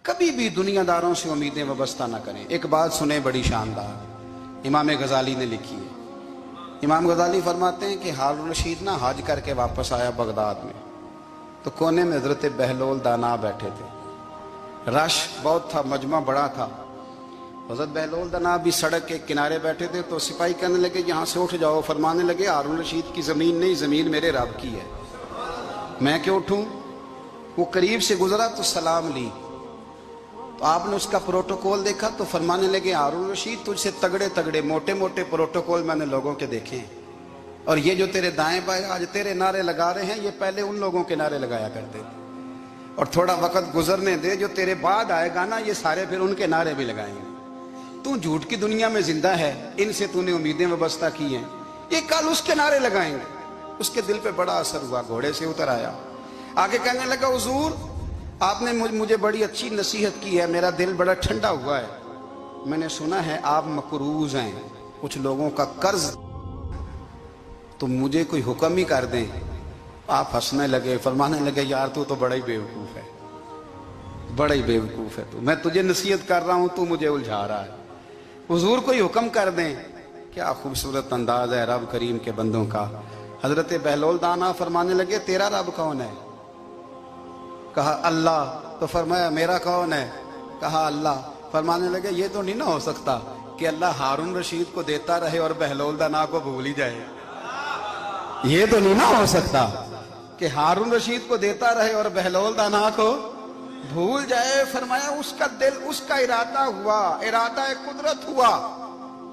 कभी भी दुनियादारों से उम्मीदें वाबस्ता ना करें। एक बात सुने बड़ी शानदार, इमाम गजाली ने लिखी है। इमाम गजाली फरमाते हैं कि हारून रशीद ना हज करके वापस आया बगदाद में, तो कोने में हजरत बहलोल दाना बैठे थे। रश बहुत था, मजमा बड़ा था। हजरत बहलोल दाना भी सड़क के किनारे बैठे थे, तो सिपाही कहने लगे यहाँ से उठ जाओ। फरमाने लगे हारून रशीद की ज़मीन नहीं, ज़मीन मेरे रब की है, मैं क्यों उठूं। वो करीब से गुजरा तो सलाम ली, तो आपने उसका प्रोटोकॉल देखा तो फरमाने लगे हारून रशीद तुझसे तगड़े तगड़े मोटे मोटे प्रोटोकॉल मैंने लोगों के देखे हैं, और ये जो तेरे दाएं बाएं आज तेरे नारे लगा रहे हैं, ये पहले उन लोगों के नारे लगाया करते थे। और थोड़ा वक्त गुजरने दे, जो तेरे बाद आएगा ना, ये सारे फिर उनके नारे भी लगाएंगे। तू झूठ की दुनिया में जिंदा है, इनसे तूने उम्मीदें वाबस्ता की हैं, ये कल उसके नारे लगाएंगे। उसके दिल पे बड़ा असर हुआ, घोड़े से उतर आया, आगे कहने लगा हुजूर आपने मुझे बड़ी अच्छी नसीहत की है, मेरा दिल बड़ा ठंडा हुआ है। मैंने सुना है आप मकरूज हैं, कुछ लोगों का कर्ज, तो मुझे कोई हुक्म ही कर दें। आप हंसने लगे, फरमाने लगे यार तू तो बड़ा ही बेवकूफ़ है, बड़ा ही बेवकूफ़ है तू, मैं तुझे नसीहत कर रहा हूँ, तू मुझे उलझा रहा है। हुजूर कोई हुक्म कर दें। क्या खूबसूरत अंदाज है रब करीम के बंदों का। हजरत बहलोल दाना फरमाने लगे तेरा रब कौन है। कहा अल्लाह। तो फरमाया मेरा कौन है। कहा अल्लाह। फरमाने लगे ये तो नहीं ना हो सकता कि अल्लाह हारून रशीद को देता रहे और बहलोल दाना को भूल ही जाए। ये तो नहीं ना हो सकता कि हारून रशीद को देता रहे और बहलोल दाना को भूल जाए। फरमाया उसका दिल, उसका इरादा हुआ, इरादा कुदरत हुआ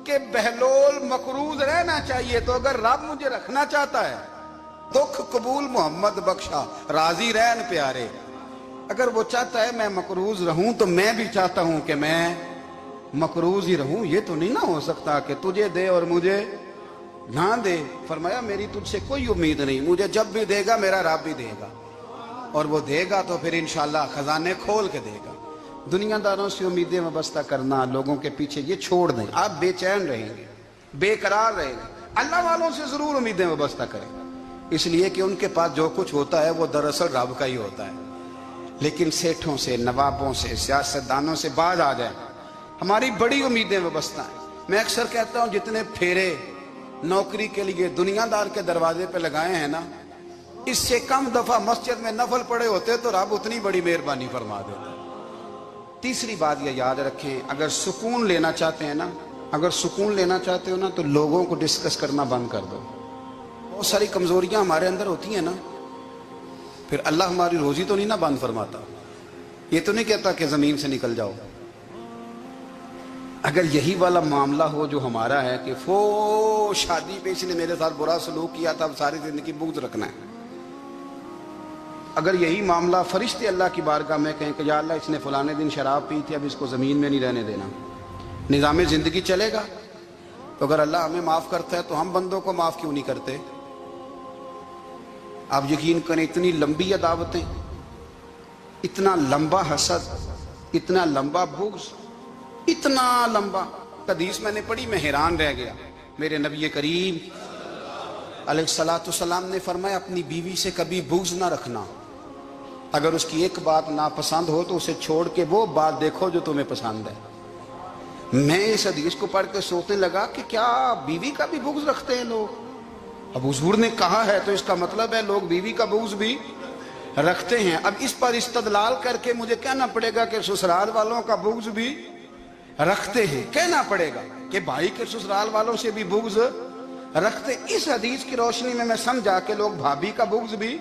कि बहलोल मकरूज रहना चाहिए, तो अगर रब मुझे रखना चाहता है, दुख कबूल मोहम्मद बख्शा राजी रहन प्यारे, अगर वो चाहता है मैं मकरूज रहूं तो मैं भी चाहता हूं कि मैं मकरूज ही रहूं। ये तो नहीं ना हो सकता कि तुझे दे और मुझे ना दे। फरमाया मेरी तुझसे कोई उम्मीद नहीं, मुझे जब भी देगा मेरा रब भी देगा, और वो देगा तो फिर इंशाल्लाह खजाने खोल के देगा। दुनियादारों से उम्मीदें वाबस्ता करना, लोगों के पीछे, ये छोड़ दें। आप बेचैन रहेंगे, बेकरार रहेंगे। अल्लाह वालों से जरूर उम्मीदें वाबस्ता करें, इसलिए कि उनके पास जो कुछ होता है वो दरअसल रब का ही होता है। लेकिन सेठों से, नवाबों से, सियासतदानों से बाज आ जाए, हमारी बड़ी उम्मीदें वाबस्ता हैं। मैं अक्सर कहता हूँ जितने फेरे नौकरी के लिए दुनियादार के दरवाजे पे लगाए हैं ना, इससे कम दफा मस्जिद में नफल पड़े होते तो रब उतनी बड़ी मेहरबानी फरमा देता। तीसरी बात ये याद रखें, अगर सुकून लेना चाहते हैं ना, अगर सुकून लेना चाहते हो ना, तो लोगों को डिस्कस करना बंद कर दो। बहुत सारी कमजोरियां हमारे अंदर होती हैं ना, फिर अल्लाह हमारी रोजी तो नहीं ना बंद फरमाता। ये तो नहीं कहता कि जमीन से निकल जाओ। अगर यही वाला मामला हो जो हमारा है कि फो शादी पे इसने मेरे साथ बुरा सलूक किया था, अब सारी जिंदगी बुग़्ज़ रखना है। अगर यही मामला फरिश्ते अल्लाह की बारगाह में कहें कि या अल्लाह इसने फलाने दिन शराब पी थी, अब इसको ज़मीन में नहीं रहने देना, निज़ाम ज़िंदगी चलेगा। तो अगर अल्लाह हमें माफ़ करता है तो हम बंदों को माफ़ क्यों नहीं करते। आप यकीन करें, इतनी लंबी अदावतें, इतना लंबा हसद, इतना लंबा बुग़्ज़, इतना लंबा। हदीस मैंने पढ़ी, मैं हैरान रह गया। मेरे नबी करीम अलैहिस्सलाम ने फरमाया अपनी बीवी से कभी बुग़्ज़ ना रखना। अगर उसकी एक बात नापसंद हो तो उसे छोड़ के वो बात देखो जो तुम्हें पसंद है। मैं इस हदीस को पढ़ के सोचने लगा कि क्या बीवी का भी बुग़्ज़ रखते हैं लोग। अब हुजूर ने कहा है तो इसका मतलब है लोग बीवी का बुग़्ज़ भी रखते हैं। अब इस पर इस्तदलाल करके मुझे कहना पड़ेगा कि ससुराल वालों का बुग़्ज़ भी रखते हैं। कहना पड़ेगा कि भाई के ससुराल वालों से भी बुग़्ज़ रखते। इस हदीस की रोशनी में मैं समझा कि लोग भाभी का बुग़्ज़ भी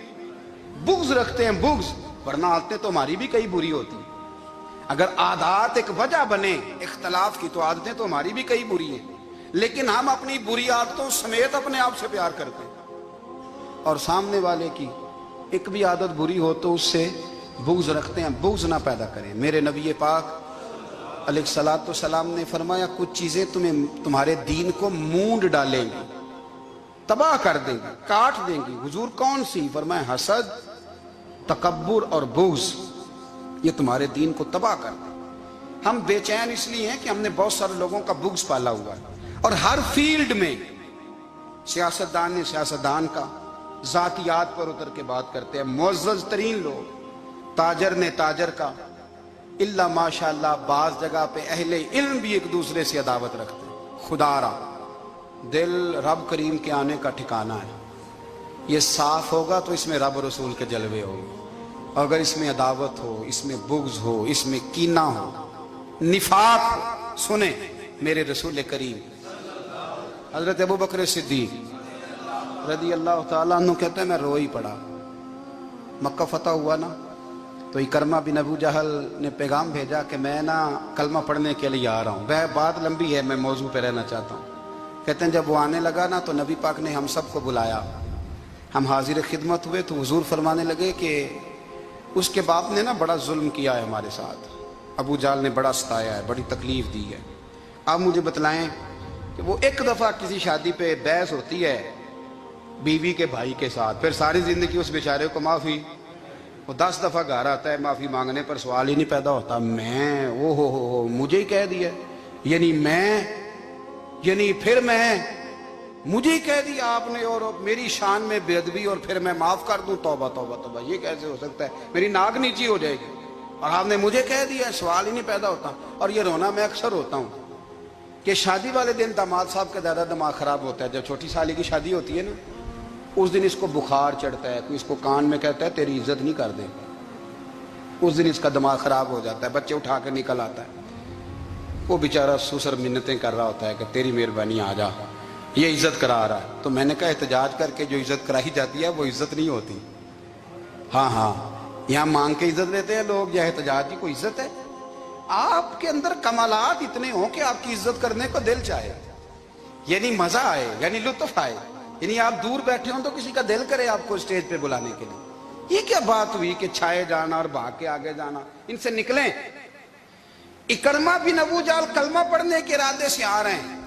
बुग़्ज़ रखते हैं, बुग़्ज़। वरना आदतें तो हमारी भी कई बुरी होती हैं। अगर आदत एक वजह बने इख्तलाफ की, तो आदतें तो हमारी भी कई बुरी हैं, लेकिन हम अपनी बुरी आदतों समेत अपने आप से प्यार करते हैं, और सामने वाले की एक भी आदत बुरी हो तो उससे बुग़्ज़ रखते हैं। बुग़्ज़ ना पैदा करें। मेरे नबी पाक अलैहिस्सलाम ने फरमाया कुछ चीजें तुम्हारे दीन को मूंड डालेंगी, तबाह कर देंगी, काट देंगी। हुजूर कौन सी। फरमाया हसद, तकब्बुर और बुग़्ज़, ये तुम्हारे दीन को तबाह कर दें। हम बेचैन इसलिए हैं कि हमने बहुत सारे लोगों का बुग़्ज़ पाला हुआ है, और हर फील्ड में सियासतदान ने सियासतदान का, जातियात पर उतर के बात करते हैं, मुअज़्ज़ज़ तरीन लोग, ताजर ने ताजर का, इल्ला माशाअल्लाह बाज जगह पे अहले इल्म भी एक दूसरे से अदावत रखते हैं। खुदारा दिल रब करीम के आने का ठिकाना है, ये साफ होगा तो इसमें रब रसूल के जलवे होंगे। अगर इसमें अदावत हो, इसमें बुग़्ज़ हो, इसमें कीना हो, निफाक हो, सुने मेरे रसूल करीम हजरत अबू बकर सिद्दीक रज़ी अल्लाह ताला अन्हु कहते हैं मैं रो ही पड़ा। मक्का फतह हुआ ना, तो इकरमा बिन अबू जहल ने पैगाम भेजा कि मैं ना कलमा पढ़ने के लिए आ रहा हूँ। वह बात लंबी है, मैं मौजू पे रहना चाहता हूँ। कहते हैं जब वो आने लगा ना तो नबी पाक ने हम सबको बुलाया, हम हाजिर खिदमत हुए तो हुजूर फरमाने लगे कि उसके बाप ने ना बड़ा जुल्म किया है हमारे साथ, अबू जाल ने बड़ा सताया है, बड़ी तकलीफ दी है। आप मुझे बतलाएं कि वो एक दफ़ा किसी शादी पे बहस होती है बीवी के भाई के साथ, फिर सारी ज़िंदगी उस बेचारे को माफ़ी, वो 10 दफ़ा घर आता है माफ़ी मांगने पर सवाल ही नहीं पैदा होता। मैं ओ हो मुझे ही कह दिया, यानी फिर मैं मुझे ही कह दिया आपने और मेरी शान में बेअदबी और फिर मैं माफ़ कर दूं। तौबा तौबा तौबा, ये कैसे हो सकता है? मेरी नाक नीची हो जाएगी और आपने मुझे कह दिया, सवाल ही नहीं पैदा होता। और ये रोना मैं अक्सर होता हूँ कि शादी वाले दिन दामाद साहब का ज़्यादा दिमाग ख़राब होता है। जब छोटी साली की शादी होती है ना, उस दिन इसको बुखार चढ़ता है, कोई इसको कान में कहता है तेरी इज्जत नहीं कर दे, उस दिन इसका दिमाग ख़राब हो जाता है, बच्चे उठा के निकल आता है। वो बेचारा सुसर मिन्नतें कर रहा होता है कि तेरी मेहरबानी आ जा, ये इज्जत करा रहा है। तो मैंने कहा एहतजाज करके जो इज्जत कराई जाती है वो इज्जत नहीं होती। हाँ, यहाँ मांग के इज्जत लेते हैं लोग, यह एहतजाज की कोई इज्जत है? आपके अंदर कमालात इतने हों कि आपकी इज्जत करने को दिल चाहे, यानी मजा आए, यानी लुत्फ आए, यानी आप दूर बैठे हो तो किसी का दिल करे आपको स्टेज पे बुलाने के लिए। ये क्या बात हुई कि छाए जाना और भाग के आगे जाना? इनसे निकलें। इकरमा बिन अबू जाल कलमा पढ़ने के इरादे से आ रहे हैं,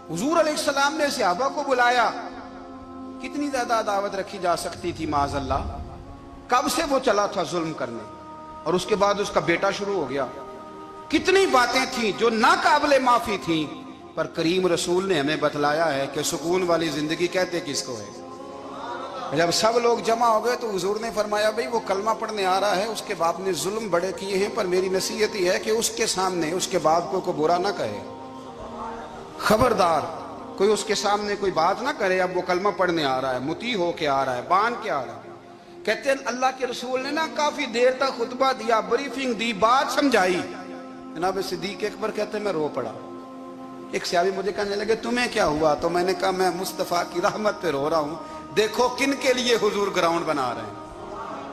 हुजूर अलैहिस्सलाम ने सहाबा को बुलाया। कितनी ज्यादा दावत रखी जा सकती थी माज़अल्लाह। कब से वो चला था जुल्म करने, और उसके बाद उसका बेटा शुरू हो गया। कितनी बातें थी जो ना काबिले माफी थी, पर करीम रसूल ने हमें बतलाया है कि सुकून वाली जिंदगी कहते किसको है। जब सब लोग जमा हो गए तो हुजूर ने फरमाया भाई वो कलमा पढ़ने आ रहा है, उसके बाप ने जुल्म बड़े किए हैं, पर मेरी नसीहत ही है कि उसके सामने उसके बाप को बुरा ना कहे, खबरदार कोई उसके सामने कोई बात ना करे। अब वो कलमा पढ़ने आ रहा है, मुती हो के आ रहा है, बांध के आ रहा है। कहते हैं अल्लाह के रसूल ने ना काफी देर तक खुतबा दिया, ब्रीफिंग दी, बात समझाई। जनाब सिद्दीक अकबर कहते हैं मैं रो पड़ा। एक सहाबी मुझे कहने लगे तुम्हें क्या हुआ? तो मैंने कहा मैं मुस्तफ़ा की रहमत पे रो रहा हूँ। देखो किन के लिए हुजूर ग्राउंड बना रहे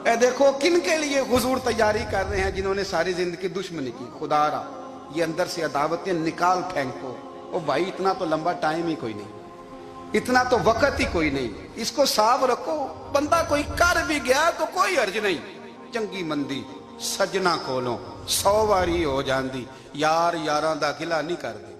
हैं, देखो किन के लिए हुजूर तैयारी कर रहे हैं, जिन्होंने सारी जिंदगी दुश्मनी की। खुदारा ये अंदर से अदावतें निकाल फेंको। ओ भाई इतना तो लंबा टाइम ही कोई नहीं, इतना तो वक्त ही कोई नहीं, इसको साफ रखो। बंदा कोई कर भी गया तो कोई अर्ज नहीं। चंगी मंदी सजना कोलों 100 वारी हो जाती, यार यारां दा गिला नहीं करदे।